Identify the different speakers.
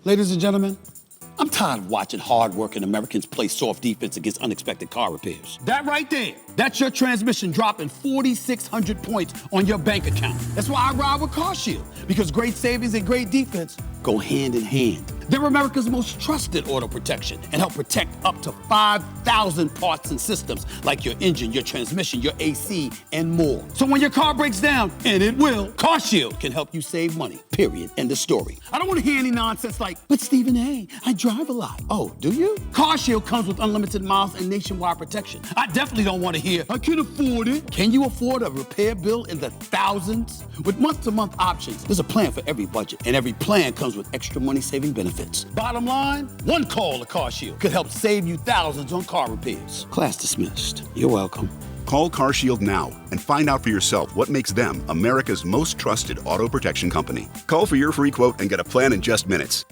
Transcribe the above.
Speaker 1: Ladies and gentlemen, I'm tired of watching hard-working Americans play soft defense against unexpected car repairs. That right there, that's your transmission dropping 4,600 points on your bank account. That's why I ride with CarShield, because great savings and great defense go hand in hand. They're America's most trusted auto protection and help protect up to 5,000 parts and systems like your engine, your transmission, your AC, and more. So when your car breaks down, and it will, CarShield can help you save money, period, end of story. I don't want to hear any nonsense like, but Stephen A., I drive a lot. Oh, do you? CarShield comes with unlimited miles and nationwide protection. I definitely don't want to hear, I can afford it. Can you afford a repair bill in the thousands? With month-to-month options, there's a plan for every budget, and every plan comes with extra money-saving benefits. Bottom line, one call to CarShield could help save you thousands on car repairs. Class dismissed. You're welcome.
Speaker 2: Call CarShield now and find out for yourself what makes them America's most trusted auto protection company. Call for your free quote and get a plan in just minutes.